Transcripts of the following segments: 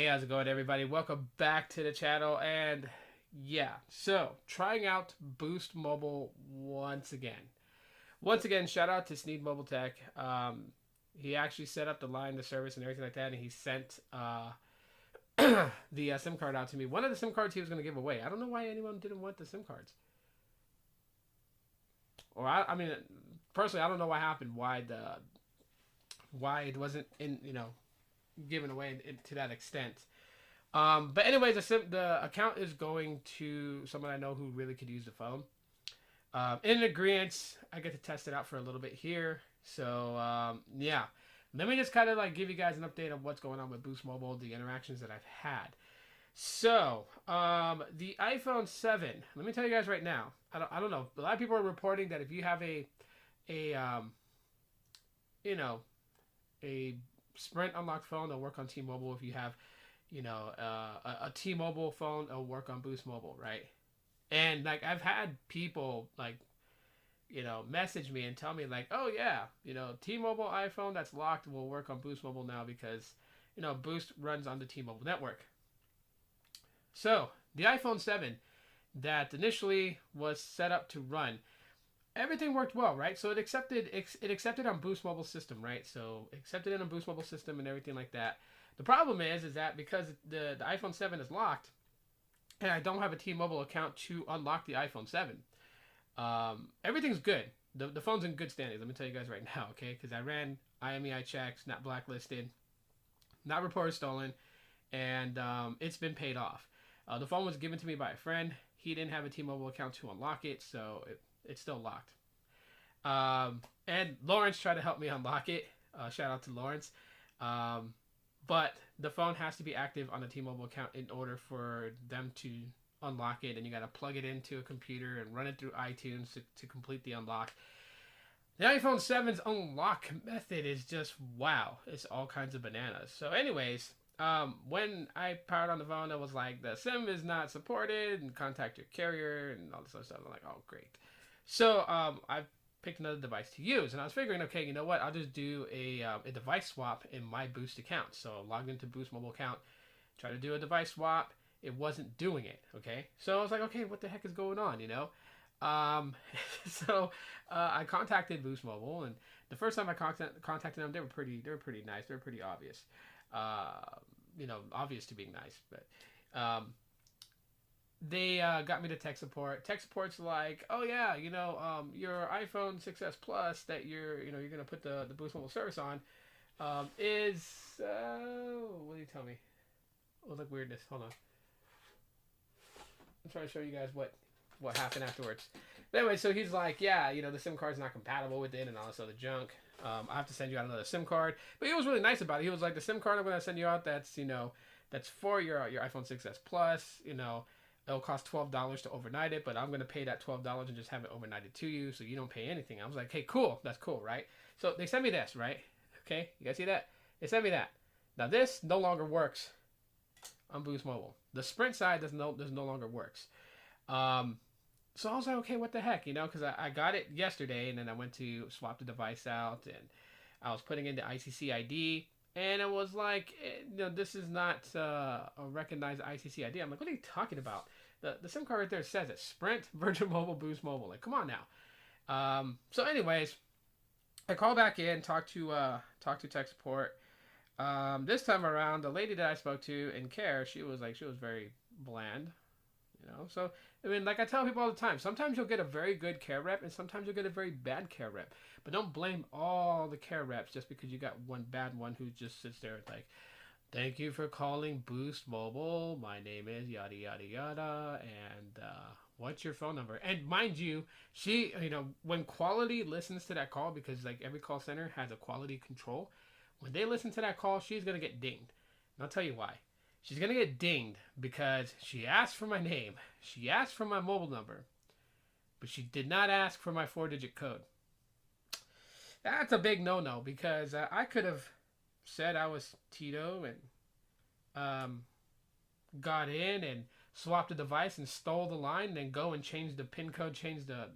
Hey, how's it going, everybody? Welcome back to the channel. And yeah, so trying out Boost Mobile once again. Once again, shout out to Sneed Mobile Tech. He actually set up the line, the service, and everything like that, and he sent the SIM card out to me. One of the SIM cards he was going to give away. I don't know why anyone didn't want the SIM cards. Or I mean, personally, I don't know what happened. Why it wasn't given away to that extent. But anyways, the account is going to someone I know who really could use the phone. In agreement, I get to test it out for a little bit here. So yeah, let me just kind of like give you guys an update of what's going on with Boost Mobile, the interactions that I've had. So the iPhone 7. Let me tell you guys right now. I don't know. A lot of people are reporting that if you have a you know a Sprint unlocked phone, it'll work on T-Mobile. If you have a T-Mobile phone, it'll work on Boost Mobile, right? And like I've had people like message me and tell me like, oh yeah, T-Mobile iPhone that's locked will work on Boost Mobile now because Boost runs on the T-Mobile network. So the iPhone 7 that initially was set up to run, everything worked well, right? So it accepted on Boost Mobile system, right? So accepted it on Boost Mobile system and everything like that. The problem is that because the iPhone 7 is locked, and I don't have a T-Mobile account to unlock the iPhone 7, everything's good. The phone's in good standing. Let me tell you guys right now, okay? Because I ran IMEI checks, not blacklisted, not reported stolen, and it's been paid off. The phone was given to me by a friend. He didn't have a T-Mobile account to unlock it, so it's still locked. And Lawrence tried to help me unlock it. Shout out to Lawrence. But the phone has to be active on a T-Mobile account in order for them to unlock it, and you got to plug it into a computer and run it through iTunes to complete the unlock. The iPhone 7's unlock method is just wow. It's all kinds of bananas. So anyways, when I powered on the phone, it was like the SIM is not supported and contact your carrier and all this other stuff. I'm like, oh great. So I picked another device to use, and I was figuring, okay, you know what? I'll just do a device swap in my Boost account. So I logged into Boost mobile account, tried to do a device swap. It wasn't doing it. Okay, so I was like, okay, what the heck is going on? So I contacted Boost Mobile, and the first time I contacted them, they were pretty nice. They were pretty obvious. Obvious to being nice, but they got me to tech support. Tech support's like, oh yeah, your iPhone 6s Plus that you're gonna put the Boost Mobile service on is what do you tell me? Oh, look weirdness. Hold on. I'm trying to show you guys what happened afterwards. But anyway, so he's like, yeah, the SIM card's not compatible with it and all this other junk. I have to send you out another SIM card. But he was really nice about it. He was like, the SIM card I'm going to send you out, that's for your iPhone 6s Plus, it'll cost $12 to overnight it, but I'm going to pay that $12 and just have it overnighted to you so you don't pay anything. I was like, hey, cool. That's cool, right? So they sent me this, right? Okay, you guys see that? They sent me that. Now this no longer works on Boost Mobile. The Sprint side does no longer works. So I was like, okay, what the heck, because I got it yesterday, and then I went to swap the device out, and I was putting in the ICC ID, and it was like, this is not a recognized ICC ID. I'm like, what are you talking about? The SIM card right there says it, Sprint, Virgin Mobile, Boost Mobile. Like, come on now. So anyways, I call back in, talk to tech support. This time around, the lady that I spoke to in care, she was very bland. So I mean, like I tell people all the time, sometimes you'll get a very good care rep and sometimes you'll get a very bad care rep, but don't blame all the care reps just because you got one bad one who just sits there like, thank you for calling Boost Mobile, my name is yada yada yada, and what's your phone number? And mind you, she, when quality listens to that call, because like every call center has a quality control, when they listen to that call, she's gonna get dinged, and I'll tell you why. She's going to get dinged because she asked for my name. She asked for my mobile number. But she did not ask for my 4-digit code. That's a big no-no because I could have said I was Tito and got in and swapped the device and stole the line, then go and change the PIN code, change the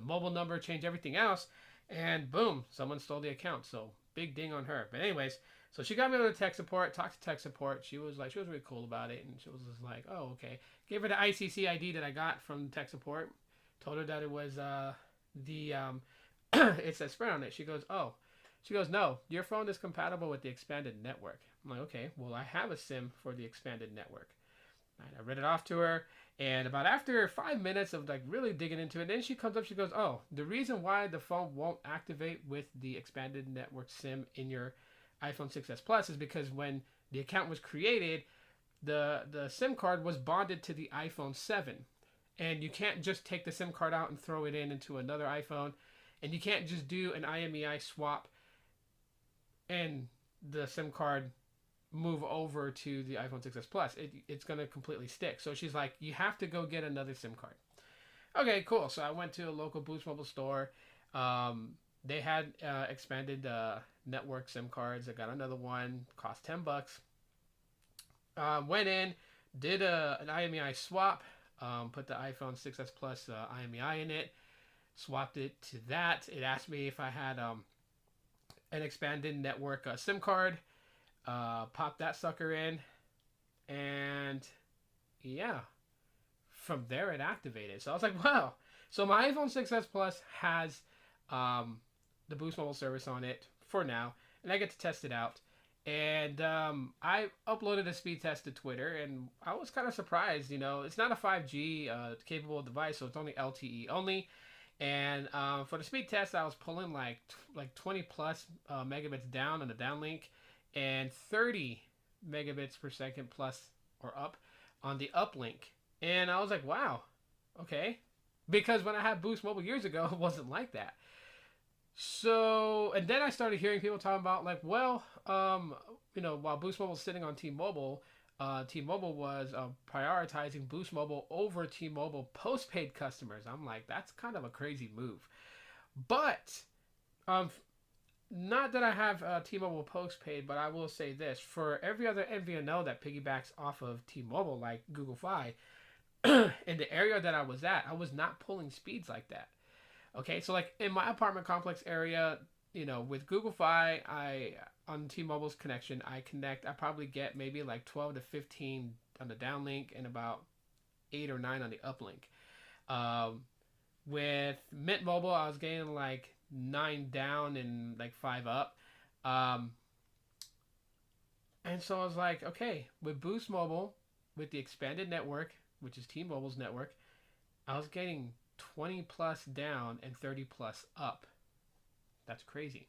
mobile number, change everything else, and boom, someone stole the account. So big ding on her. But anyways, So she got me on the tech support, talked to tech support. She was really cool about it, and she was just like, oh, okay. Gave her the ICC ID that I got from tech support. Told her that it was it says Sprint on it. She goes, oh. She goes, no, your phone is compatible with the expanded network. I'm like, okay, well, I have a SIM for the expanded network. And I read it off to her, and about after 5 minutes of like really digging into it, then she comes up, she goes, oh, the reason why the phone won't activate with the expanded network SIM in your iPhone 6s Plus is because when the account was created, the SIM card was bonded to the iPhone 7. And you can't just take the SIM card out and throw it into another iPhone. And you can't just do an IMEI swap and the SIM card move over to the iPhone 6s Plus. It's going to completely stick. So she's like, you have to go get another SIM card. Okay, cool. So I went to a local Boost Mobile store. They had expanded network SIM cards. I got another one. Cost $10. Went in, did an IMEI swap. Put the iPhone 6s Plus IMEI in it. Swapped it to that. It asked me if I had an expanded network SIM card. Popped that sucker in, and yeah, from there it activated. So I was like, wow. So my iPhone 6s Plus has the Boost Mobile service on it for now, and I get to test it out. And I uploaded a speed test to Twitter, and I was kind of surprised. You know, it's not a 5G capable device, so it's only LTE only. And for the speed test, I was pulling like 20 plus megabits down on the downlink, and 30 megabits per second plus or up on the uplink. And I was like, wow, okay. Because when I had Boost Mobile years ago, it wasn't like that. So, and then I started hearing people talking about like, well, you know, while Boost Mobile was sitting on T-Mobile, T-Mobile was prioritizing Boost Mobile over T-Mobile postpaid customers. I'm like, that's kind of a crazy move. But, not that I have T-Mobile postpaid, but I will say this. For every other MVNO that piggybacks off of T-Mobile, like Google Fi, in the area that I was at, I was not pulling speeds like that. Okay, so like in my apartment complex area, you know, with Google Fi, on T-Mobile's connection, I probably get maybe like 12 to 15 on the downlink and about 8 or 9 on the uplink. With Mint Mobile, I was getting like 9 down and like 5 up. And so I was like, okay, with Boost Mobile, with the expanded network, which is T-Mobile's network, I was getting 20 plus down and 30 plus up. That's crazy.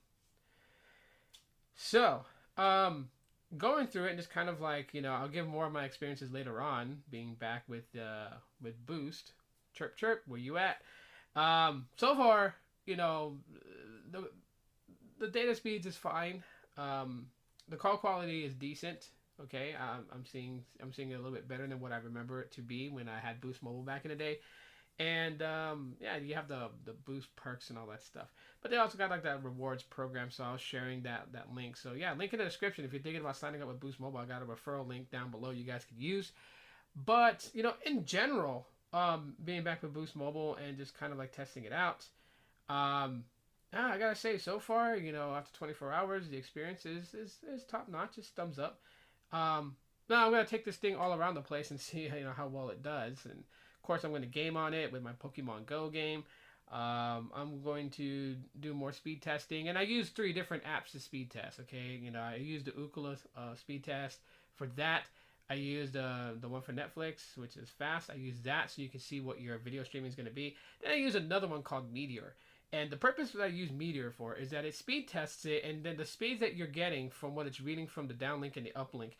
So, going through it and just kind of like, you know, I'll give more of my experiences later on, being back with Boost. Chirp chirp, where you at? So far, you know, the data speeds is fine. The call quality is decent. Okay, I'm seeing it a little bit better than what I remember it to be when I had Boost Mobile back in the day. And yeah, you have the Boost perks and all that stuff. But they also got like that rewards program, so I was sharing that link. So yeah, link in the description if you're thinking about signing up with Boost Mobile. I got a referral link down below you guys could use. But you know, in general, being back with Boost Mobile and just kind of like testing it out, I gotta say, so far, you know, after 24 hours, the experience is top notch. Just thumbs up. Now I'm gonna take this thing all around the place and see how well it does. And of course, I'm gonna game on it with my Pokemon Go game. I'm going to do more speed testing, and I use 3 different apps to speed test. Okay, you know, I used the Ookla speed test for that. I used the one for Netflix, which is fast. I use that so you can see what your video streaming is going to be. Then I use another one called Meteor. And the purpose that I use Meteor for is that it speed tests it, and then the speeds that you're getting from what it's reading from the downlink and the uplink,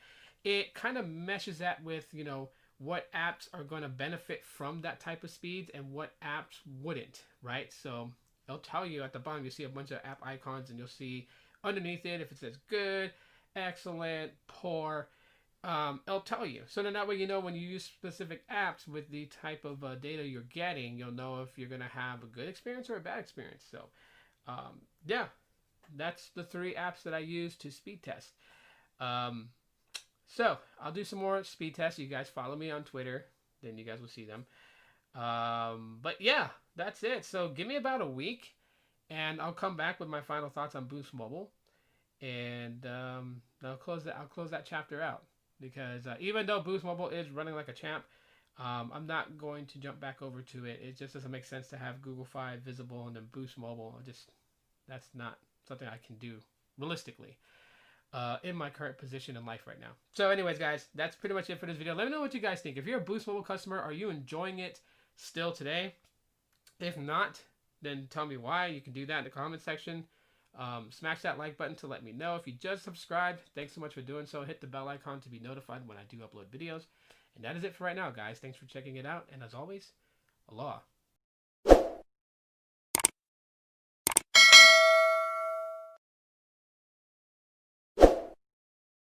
it kind of meshes that with, you know, what apps are going to benefit from that type of speeds and what apps wouldn't, right? So it'll tell you at the bottom, you see a bunch of app icons, and you'll see underneath it if it says good, excellent, poor. It'll tell you. So then that way, you know, when you use specific apps with the type of data you're getting, you'll know if you're going to have a good experience or a bad experience. So, yeah, that's the 3 apps that I use to speed test. So I'll do some more speed tests. You guys follow me on Twitter, then you guys will see them. But yeah, that's it. So give me about a week, and I'll come back with my final thoughts on Boost Mobile. And I'll close that chapter out because even though Boost Mobile is running like a champ, I'm not going to jump back over to it. It just doesn't make sense to have Google Fi visible and then Boost Mobile. That's not something I can do realistically in my current position in life right now. So anyways, guys, that's pretty much it for this video. Let me know what you guys think. If you're a Boost Mobile customer, are you enjoying it still today? If not, then tell me why. You can do that in the comment section. Smash that like button to let me know. If you just subscribed, thanks so much for doing so. Hit the bell icon to be notified when I do upload videos. And that is it for right now, guys. Thanks for checking it out. And as always, aloha.